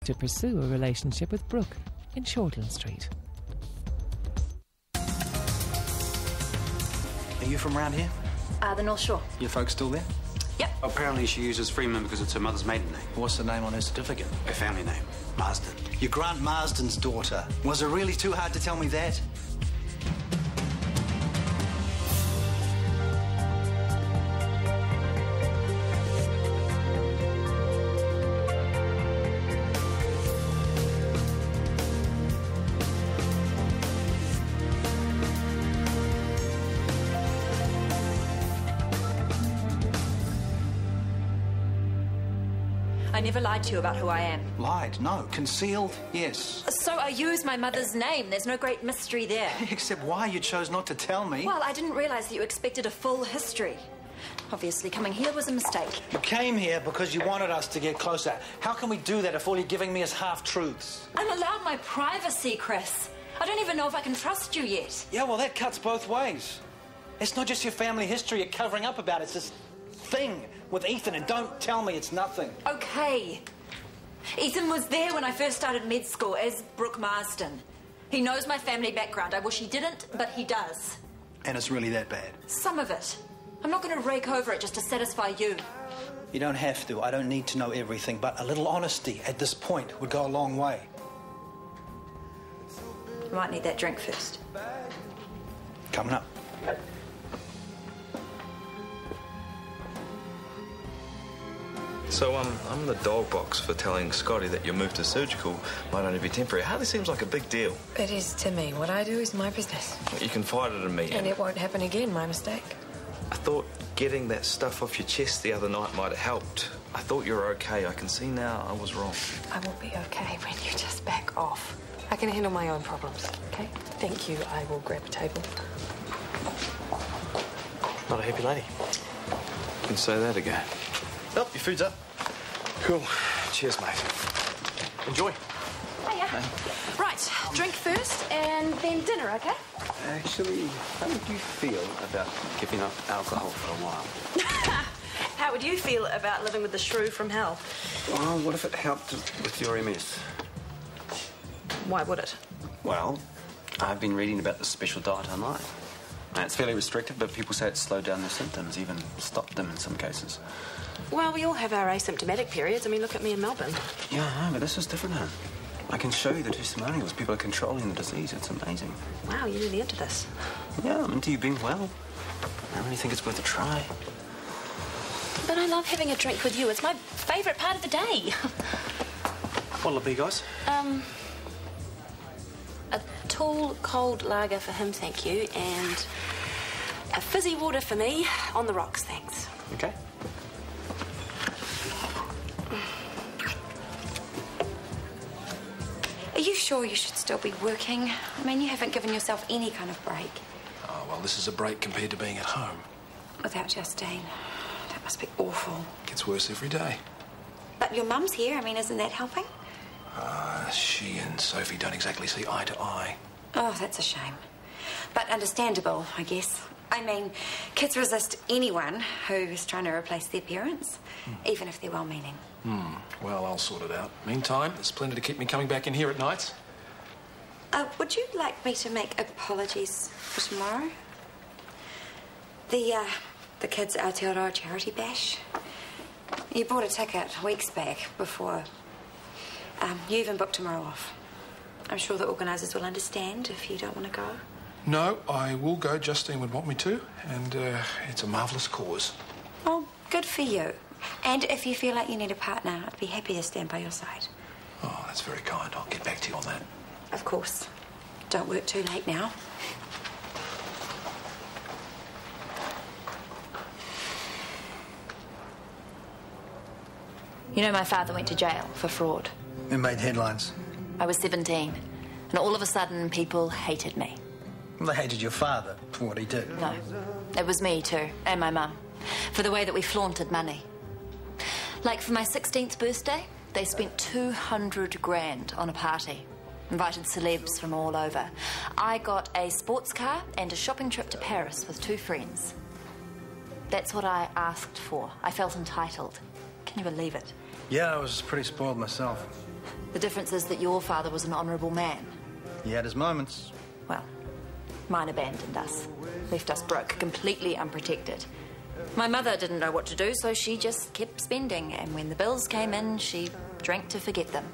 to pursue a relationship with Brooke in Shortland Street. Are you from around here? The North Shore. Your folks still there? Yep. Apparently she uses Freeman because it's her mother's maiden name. What's the name on her certificate? Her family name, Marsden. Your Grant Marsden's daughter. Was it really too hard to tell me that? I never lied to you about who I am. Lied? No. Concealed? Yes. So I use my mother's name. There's no great mystery there. Except why you chose not to tell me. Well, I didn't realise that you expected a full history. Obviously, coming here was a mistake. You came here because you wanted us to get closer. How can we do that if all you're giving me is half-truths? I'm allowed my privacy, Chris. I don't even know if I can trust you yet. Yeah, well, that cuts both ways. It's not just your family history you're covering up about. It's this thing with Ethan, and don't tell me it's nothing. Okay. Ethan was there when I first started med school as Brooke Marsden. He knows my family background. I wish he didn't, but he does. And it's really that bad? Some of it. I'm not going to rake over it just to satisfy you. You don't have to. I don't need to know everything, but a little honesty at this point would go a long way. You might need that drink first. Coming up. So, I'm the dog box for telling Scotty that your move to surgical might only be temporary. It hardly seems like a big deal. It is to me. What I do is my business. You confided in me. And it won't happen again, my mistake. I thought getting that stuff off your chest the other night might have helped. I thought you were okay. I can see now I was wrong. I will be okay when you just back off. I can handle my own problems, okay? Thank you. I will grab a table. Not a happy lady. You can say that again. Oh, your food's up. Cool. Cheers, mate. Enjoy. Hiya. Right, drink first and then dinner, okay? Actually, how would you feel about giving up alcohol for a while? How would you feel about living with the shrew from hell? Well, what if it helped with your MS? Why would it? Well, I've been reading about the special diet online. And it's fairly restrictive, but people say it's slowed down their symptoms, even stopped them in some cases. Well, we all have our asymptomatic periods. I mean, look at me in Melbourne. Yeah, I know, but this is different, huh? I can show you the testimonials. People are controlling the disease. It's amazing. Wow, you're really into this. Yeah, I'm into you being well. I really think it's worth a try. But I love having a drink with you. It's my favourite part of the day. What'll it be, guys? A tall, cold lager for him, thank you, and a fizzy water for me on the rocks, thanks. Okay. Are you sure you should still be working? I mean, you haven't given yourself any kind of break. Oh, well, this is a break compared to being at home. Without Justine. That must be awful. Gets worse every day. But your mum's here. I mean, isn't that helping? She and Sophie don't exactly see eye to eye. Oh, that's a shame. But understandable, I guess. I mean, kids resist anyone who is trying to replace their parents, even if they're well-meaning. Well, I'll sort it out. Meantime, there's plenty to keep me coming back in here at nights. Would you like me to make apologies for tomorrow? The kids' Aotearoa charity bash. You bought a ticket weeks back before. You even booked tomorrow off. I'm sure the organisers will understand if you don't want to go. No, I will go. Justine would want me to, and it's a marvellous cause. Oh, good for you. And if you feel like you need a partner, I'd be happy to stand by your side. Oh, that's very kind. I'll get back to you on that. Of course. Don't work too late now. You know, my father went to jail for fraud. It made headlines. I was 17, and all of a sudden, people hated me. They hated your father for what he did. No, it was me too, and my mum, for the way that we flaunted money. Like for my 16th birthday, they spent 200 grand on a party. Invited celebs from all over. I got a sports car and a shopping trip to Paris with 2 friends. That's what I asked for. I felt entitled. Can you believe it? Yeah, I was pretty spoiled myself. The difference is that your father was an honourable man. He had his moments. Well, mine abandoned us. Left us broke, completely unprotected. My mother didn't know what to do, so she just kept spending. And when the bills came in, she drank to forget them.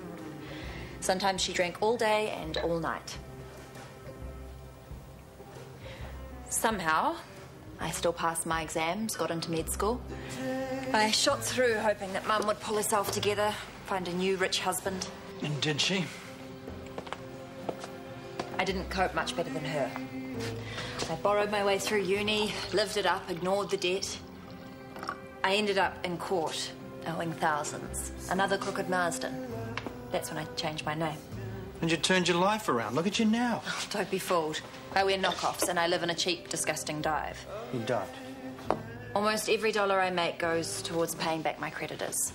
Sometimes she drank all day and all night. Somehow, I still passed my exams, got into med school. I shot through hoping that Mum would pull herself together, find a new rich husband. And did she? I didn't cope much better than her. I borrowed my way through uni, lived it up, ignored the debt. I ended up in court, owing thousands. Another crooked Marsden. That's when I changed my name. And you turned your life around. Look at you now. Oh, don't be fooled. I wear knockoffs and I live in a cheap, disgusting dive. You don't. Almost every dollar I make goes towards paying back my creditors.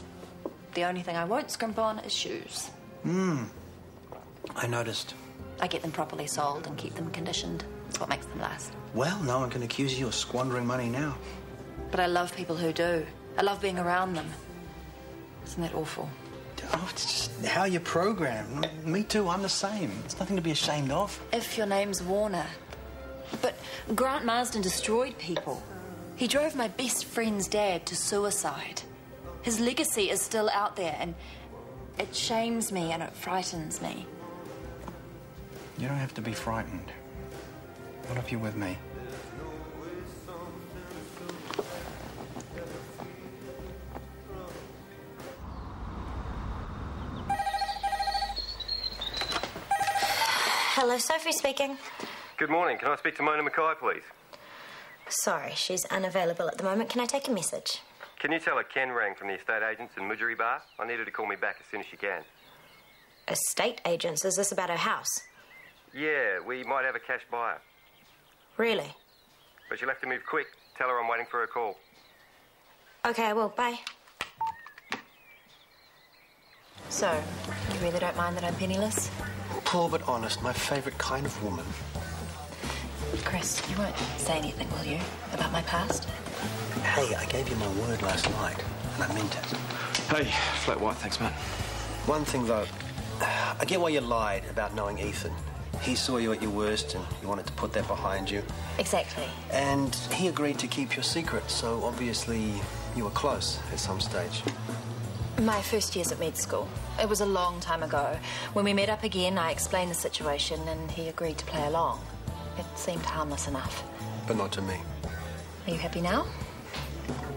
The only thing I won't scrimp on is shoes. I noticed. I get them properly soled and keep them conditioned. It's what makes them last. Well, no one can accuse you of squandering money now. But I love people who do. I love being around them. Isn't that awful? Oh, it's just how you're programmed. Me too, I'm the same. It's nothing to be ashamed of. If your name's Warner. But Grant Marsden destroyed people. He drove my best friend's dad to suicide. His legacy is still out there, and it shames me and it frightens me. You don't have to be frightened. What if you're with me? Hello, Sophie speaking. Good morning. Can I speak to Mona Mackay, please? Sorry, she's unavailable at the moment. Can I take a message? Can you tell her Ken rang from the estate agents in Mudgery Bar? I need her to call me back as soon as she can. Estate agents? Is this about her house? Yeah, we might have a cash buyer. Really? But she'll have to move quick. Tell her I'm waiting for her call. Okay, I will. Bye. So, you really don't mind that I'm penniless? Poor but honest, my favourite kind of woman. Chris, you won't say anything, will you, about my past? Hey, I gave you my word last night, and I meant it. Hey, flat white, thanks, mate. One thing, though. I get why you lied about knowing Ethan. He saw you at your worst, and you wanted to put that behind you. Exactly. And he agreed to keep your secret, so obviously you were close at some stage. My first years at med school. It was a long time ago. When we met up again, I explained the situation and he agreed to play along. It seemed harmless enough. But not to me. Are you happy now?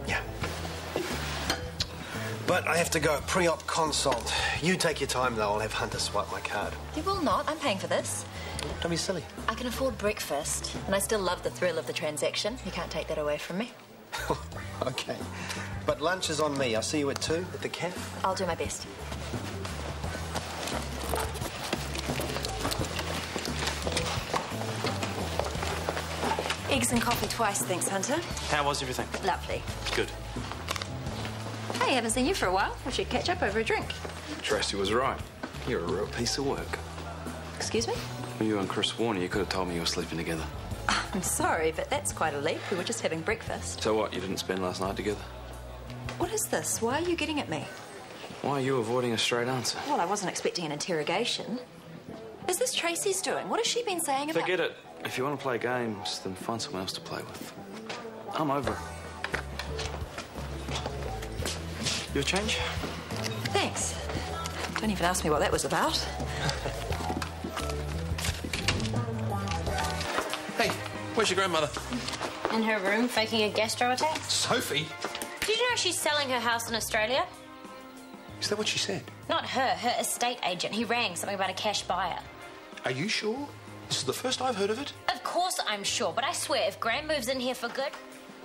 Yeah. But I have to go. Pre-op consult. You take your time, though. I'll have Hunter swipe my card. You will not. I'm paying for this. Don't be silly. I can afford breakfast, and I still love the thrill of the transaction. You can't take that away from me. Okay. But lunch is on me. I'll see you at 2 at the cafe. I'll do my best. Eggs and coffee twice, thanks, Hunter. How was everything? Lovely. Good. Hey, haven't seen you for a while. We should catch up over a drink. Tracy was right. You're a real piece of work. Excuse me? When you and Chris Warner, you could have told me you were sleeping together. I'm sorry, but that's quite a leap. We were just having breakfast. So what, you didn't spend last night together? What is this? Why are you getting at me? Why are you avoiding a straight answer? Well, I wasn't expecting an interrogation. Is this Tracy's doing? What has she been saying about... Forget it. If you want to play games, then find someone else to play with. I'm over it. Your change? Thanks. Don't even ask me what that was about. Hey, where's your grandmother? In her room, faking a gastro attack? Sophie? Did you know she's selling her house in Australia? Is that what she said? Not her estate agent. He rang something about a cash buyer. Are you sure? This is the first I've heard of it. Of course I'm sure, but I swear if Gran moves in here for good,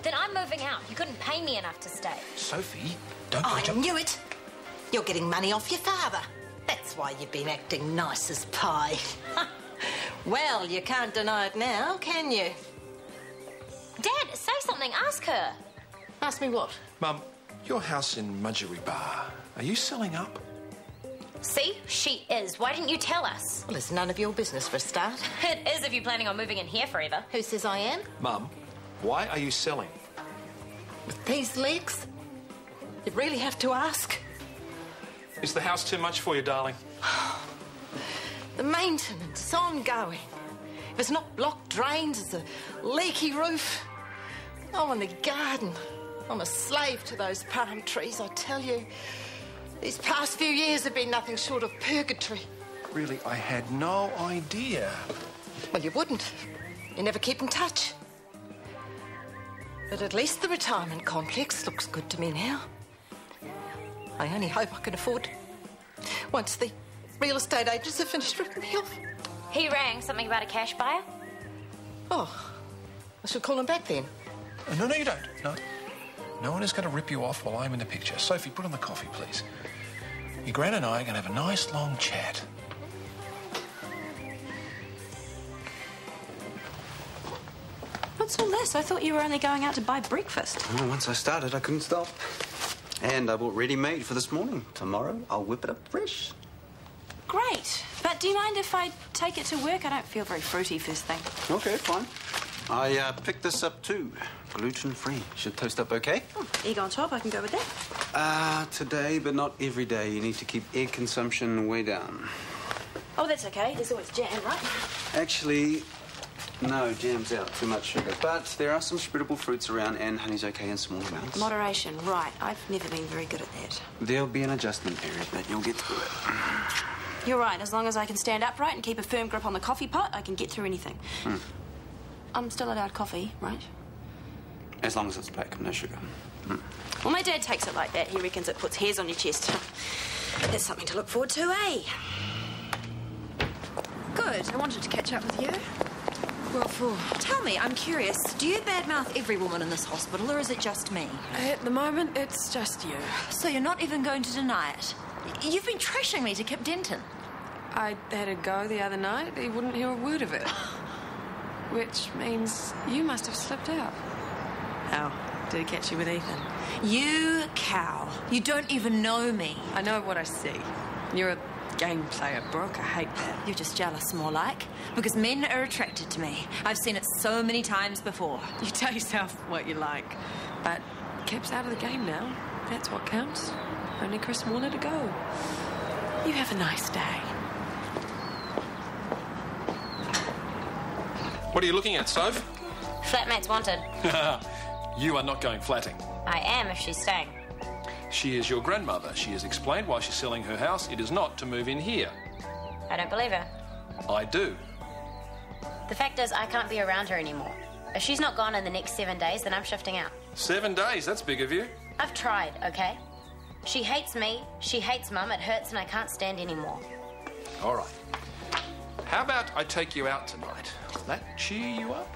then I'm moving out. You couldn't pay me enough to stay. Sophie, don't I jump. knew it. You're getting money off your father. That's why you've been acting nice as pie. Well, you can't deny it now, can you? Dad, say something. Ask her. Ask me what? Mum, your house in Mudgery Bar, are you selling up? See? She is. Why didn't you tell us? Well, it's none of your business for a start. It is if you're planning on moving in here forever. Who says I am? Mum, why are you selling? With these legs? You really have to ask. Is the house too much for you, darling? The maintenance is ongoing. If it's not blocked drains, it's a leaky roof. Oh, and the garden. I'm a slave to those palm trees, I tell you. These past few years have been nothing short of purgatory. Really, I had no idea. Well, you wouldn't. You never keep in touch. But at least the retirement complex looks good to me now. I only hope I can afford it once the real estate agents have finished ripping me off. He rang something about a cash buyer. Oh, I should call him back then. No, you don't. No. No one is going to rip you off while I'm in the picture. Sophie, put on the coffee, please. Your gran and I are going to have a nice long chat. What's all this? I thought you were only going out to buy breakfast. Oh, once I started, I couldn't stop. And I bought ready-made for this morning. Tomorrow, I'll whip it up fresh. Great. But do you mind if I take it to work? I don't feel very fruity first thing. Okay, fine. I picked this up too. Gluten-free. Should toast up okay? Oh, egg on top, I can go with that. Today, but not every day. You need to keep egg consumption way down. Oh, that's okay. There's always jam, right? Actually, no, jam's out. Too much sugar. But there are some spreadable fruits around, and honey's okay in small amounts. Moderation, right. I've never been very good at that. There'll be an adjustment period, but you'll get through it. You're right. As long as I can stand upright and keep a firm grip on the coffee pot, I can get through anything. I'm still allowed coffee, right? As long as it's black, no sugar. Well, my dad takes it like that. He reckons it puts hairs on your chest. That's something to look forward to, eh? Good. I wanted to catch up with you. What for? Tell me, I'm curious. Do you badmouth every woman in this hospital, or is it just me? At the moment, it's just you. So you're not even going to deny it? You've been trashing me to Kip Denton. I had a go the other night. He wouldn't hear a word of it. Which means you must have slipped out. How? Did he catch you with Ethan? You cow. You don't even know me. I know what I see. You're a game player, Brooke. I hate that. You're just jealous, more like. Because men are attracted to me. I've seen it so many times before. You tell yourself what you like. But Kip's out of the game now. That's what counts. Only Chris wanted to go. You have a nice day. What are you looking at, Soph? Flatmate's wanted. You are not going flatting. I am if she's staying. She is your grandmother. She has explained why she's selling her house. It is not to move in here. I don't believe her. I do. The fact is, I can't be around her anymore. If she's not gone in the next 7 days, then I'm shifting out. 7 days? That's big of you. I've tried, okay? She hates me, she hates Mum, it hurts and I can't stand anymore. All right. How about I take you out tonight? Does that cheer you up?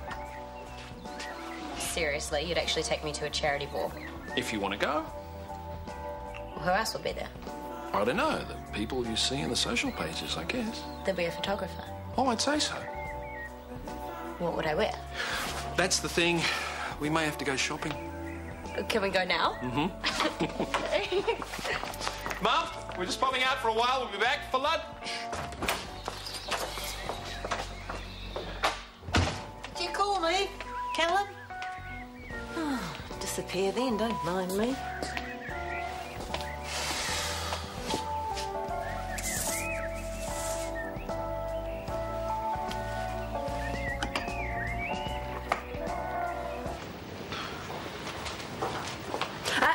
Seriously, you'd actually take me to a charity ball? If you want to go. Who else would be there? I don't know. The people you see in the social pages, I guess. There'll be a photographer. Oh, I'd say so. What would I wear? That's the thing. We may have to go shopping. Can we go now? Mum, we're just popping out for a while. We'll be back for lunch. Did you call me, Callum? Oh, disappear then, don't mind me.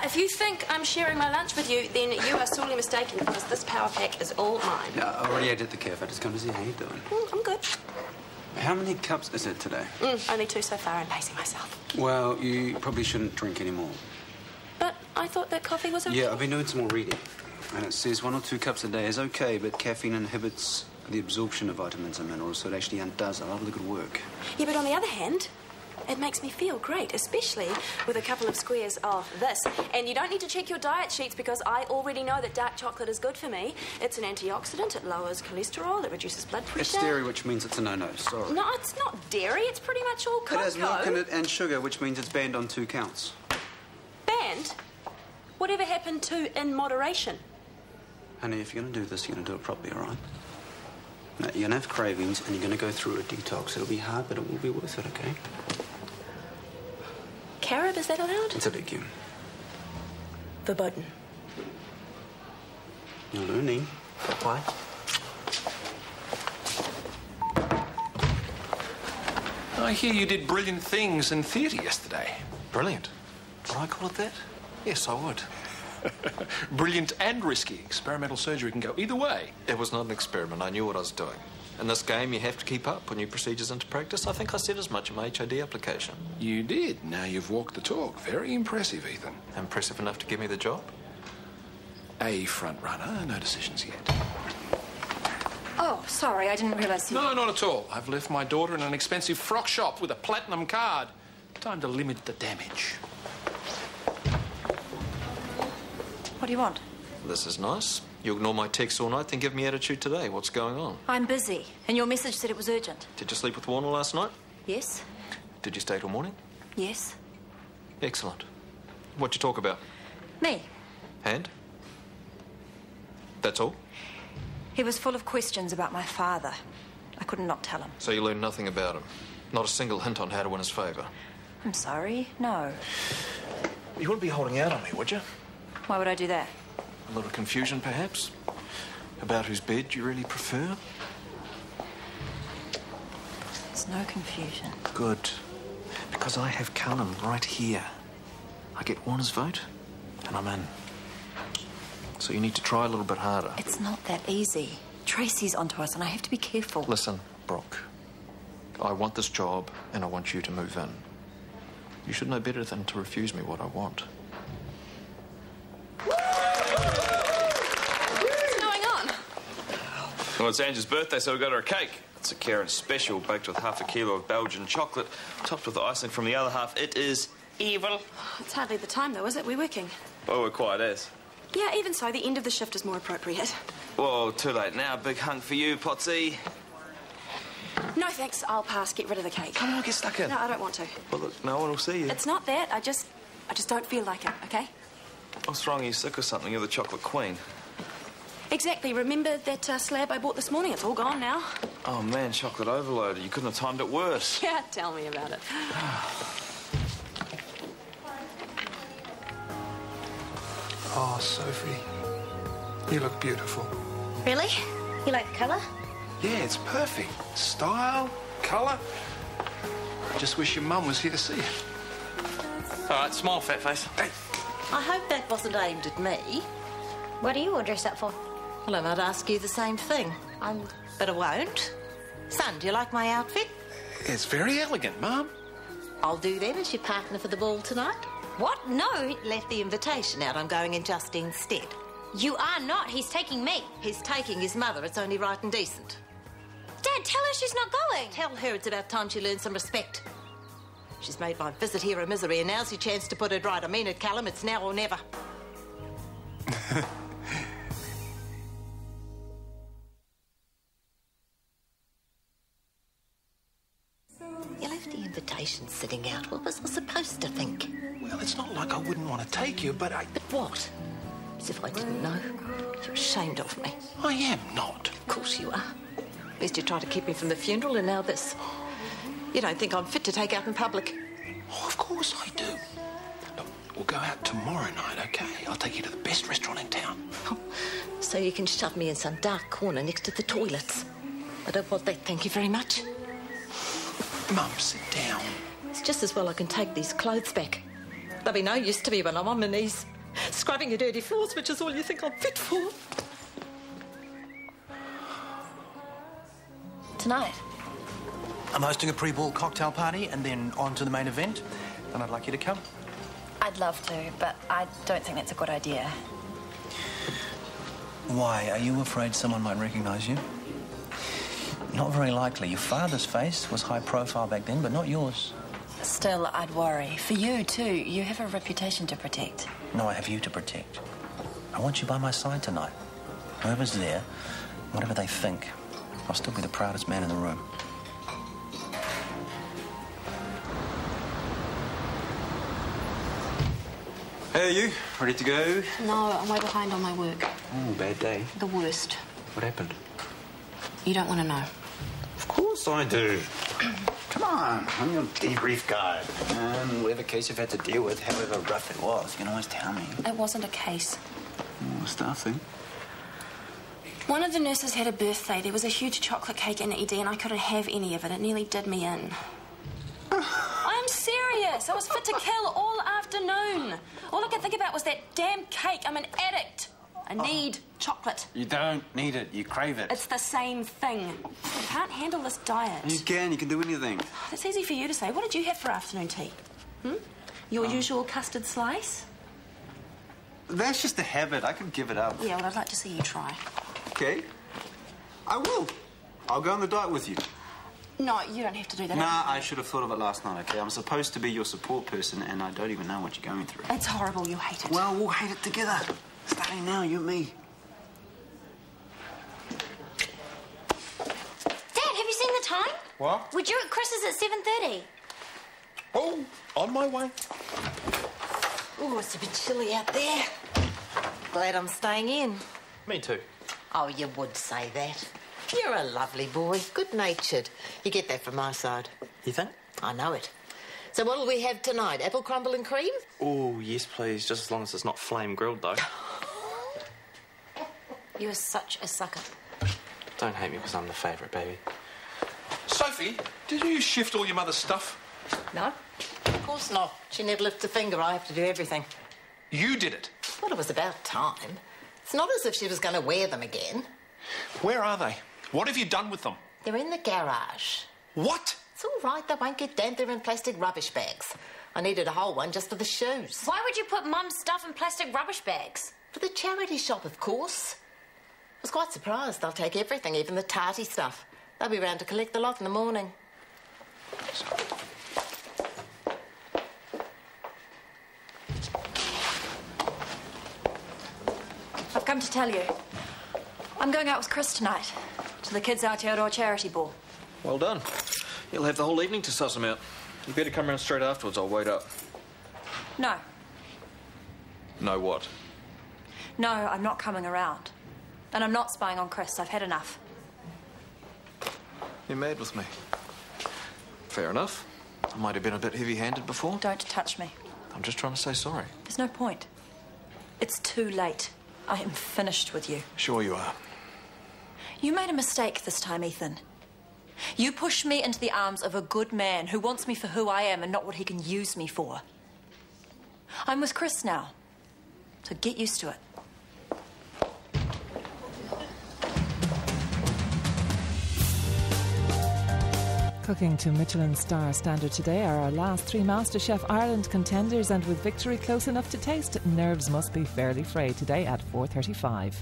If you think I'm sharing my lunch with you, then you are sorely mistaken because this power pack is all mine. Yeah, I already ate at the cafe. I just come to see how you're doing. I'm good. How many cups is it today? Only 2 so far and pacing myself. Well, you probably shouldn't drink anymore. But I thought that coffee was okay. Yeah, I've been doing some more reading. And it says 1 or 2 cups a day is okay, but caffeine inhibits the absorption of vitamins and minerals, so it actually undoes a lot of the good work. Yeah, but on the other hand, it makes me feel great, especially with a couple of squares of this. And you don't need to check your diet sheets because I already know that dark chocolate is good for me. It's an antioxidant, it lowers cholesterol, it reduces blood pressure. It's dairy, which means it's a no-no, sorry. No, it's not dairy, it's pretty much all cocoa. It has milk in it and sugar, which means it's banned on 2 counts. Banned? Whatever happened to in moderation? Honey, if you're going to do this, you're going to do it properly, all right? Now, you're going to have cravings and you're going to go through a detox. It'll be hard, but it will be worth it, okay? Carob, is that allowed? It's a legume. Verboten. You're learning. Why? I hear you did brilliant things in theatre yesterday. Brilliant. Would I call it that? Yes, I would. Brilliant and risky. Experimental surgery can go either way. It was not an experiment. I knew what I was doing. In this game, you have to keep up, put new procedures into practice. I think I said as much in my HOD application. You did. Now you've walked the talk. Very impressive, Ethan. Impressive enough to give me the job? A front runner. No decisions yet. Oh, sorry, I didn't realise you... No, not at all. I've left my daughter in an expensive frock shop with a platinum card. Time to limit the damage. What do you want? This is nice. You ignore my texts all night, then give me attitude today. What's going on? I'm busy, and your message said it was urgent. Did you sleep with Warner last night? Yes. Did you stay till morning? Yes. Excellent. What'd you talk about? Me. And? That's all? He was full of questions about my father. I couldn't not tell him. So you learned nothing about him? Not a single hint on how to win his favour? I'm sorry, no. You wouldn't be holding out on me, would you? Why would I do that? A little confusion, perhaps? About whose bed you really prefer? There's no confusion. Good. Because I have Callum right here. I get Warner's vote, and I'm in. So you need to try a little bit harder. It's not that easy. Tracy's onto us, and I have to be careful. Listen, Brooke. I want this job, and I want you to move in. You should know better than to refuse me what I want. What's going on? Well, it's Angie's birthday, so we got her a cake. It's a Karen special, baked with half a kilo of Belgian chocolate, topped with the icing from the other half. It is evil. It's hardly the time, though, is it? We're working. Well, we're quiet as. Yeah, even so, the end of the shift is more appropriate. Well, too late now. Big hunk for you, Potsy. No, thanks. I'll pass. Get rid of the cake. Come on, get stuck in. No, I don't want to. Well, look, no one will see you. It's not that. I just don't feel like it, okay? What's wrong? Are you sick or something? You're the chocolate queen. Exactly. Remember that slab I bought this morning? It's all gone now. Oh, man, chocolate overloaded. You couldn't have timed it worse. Yeah, tell me about it. Oh, Sophie. You look beautiful. Really? You like the colour? Yeah, it's perfect. Style, colour. I just wish your mum was here to see it. All right, smile, fat face. Hey. I hope that wasn't aimed at me. What are you all dressed up for? Well, I might ask you the same thing. But I won't. Son, do you like my outfit? It's very elegant, Mum. I'll do then as your partner for the ball tonight. What? No. Left the invitation out. I'm going in just instead. You are not. He's taking me. He's taking his mother. It's only right and decent. Dad, tell her she's not going. Tell her it's about time she learns some respect. She's made my visit here a misery, and now's your chance to put it right. I mean it, Callum. It's now or never. You left the invitation sitting out. What was I supposed to think? Well, it's not like I wouldn't want to take you, but I... But what? As if I didn't know. You're ashamed of me. I am not. Of course you are. At least you tried to keep me from the funeral, and now this. You don't think I'm fit to take out in public? Oh, of course I do. Look, we'll go out tomorrow night, OK? I'll take you to the best restaurant in town. Oh, so you can shove me in some dark corner next to the toilets. I don't want that, thank you very much. Mum, sit down. It's just as well I can take these clothes back. They'll be no use to me when I'm on my knees, scrubbing your dirty floors, which is all you think I'm fit for. Tonight, I'm hosting a pre-ball cocktail party and then on to the main event, and I'd like you to come. I'd love to, but I don't think that's a good idea. Why? Are you afraid someone might recognise you? Not very likely. Your father's face was high profile back then, but not yours. Still, I'd worry. For you, too. You have a reputation to protect. No, I have you to protect. I want you by my side tonight. Whoever's there, whatever they think, I'll still be the proudest man in the room. Hey, are you? Ready to go? No, I'm way behind on my work. Oh, bad day. The worst. What happened? You don't want to know. Of course I do. Come on, I'm your debrief guy. And whatever case you've had to deal with, however rough it was, you can always tell me. It wasn't a case. Oh, staff thing. One of the nurses had a birthday. There was a huge chocolate cake in ED and I couldn't have any of it. It nearly did me in. I am serious. I was fit to kill all afternoon. All I could think about was that damn cake. I'm an addict. I need chocolate. You don't need it. You crave it. It's the same thing. I can't handle this diet. You can. You can do anything. That's easy for you to say. What did you have for afternoon tea? Your usual custard slice? That's just a habit. I could give it up. Yeah, well, I'd like to see you try. Okay. I will. I'll go on the diet with you. No, you don't have to do that. Nah, I should have thought of it last night, okay? I'm supposed to be your support person, and I don't even know what you're going through. It's horrible. You'll hate it. Well, we'll hate it together. Starting now, you and me. Dad, have you seen the time? What? We're due at Chris's at 7:30. Oh, on my way. Oh, it's a bit chilly out there. Glad I'm staying in. Me too. Oh, you would say that. You're a lovely boy, good-natured. You get that from my side. You think? I know it. So what'll we have tonight? Apple crumble and cream? Oh, yes, please. Just as long as it's not flame grilled, though. You're such a sucker. Don't hate me because I'm the favourite, baby. Sophie, did you shift all your mother's stuff? No, of course not. She never lifts a finger. I have to do everything. You did it. Well, it was about time. It's not as if she was going to wear them again. Where are they? What have you done with them? They're in the garage. What? It's all right. They won't get damp. They're in plastic rubbish bags. I needed a whole one just for the shoes. Why would you put Mum's stuff in plastic rubbish bags? For the charity shop, of course. I was quite surprised. They'll take everything, even the tarty stuff. They'll be round to collect the lot in the morning. I've come to tell you. I'm going out with Chris tonight to the Kids Aotearoa charity ball. Well done. You'll have the whole evening to suss them out. You better come round straight afterwards. I'll wait up. No. No what? No, I'm not coming around. And I'm not spying on Chris. I've had enough. You're mad with me. Fair enough. I might have been a bit heavy-handed before. Don't touch me. I'm just trying to say sorry. There's no point. It's too late. I am finished with you. Sure you are. You made a mistake this time, Ethan. You pushed me into the arms of a good man who wants me for who I am and not what he can use me for. I'm with Chris now, so get used to it. Cooking to Michelin star standard today are our last three MasterChef Ireland contenders, and with victory close enough to taste, nerves must be fairly frayed today at 4:35.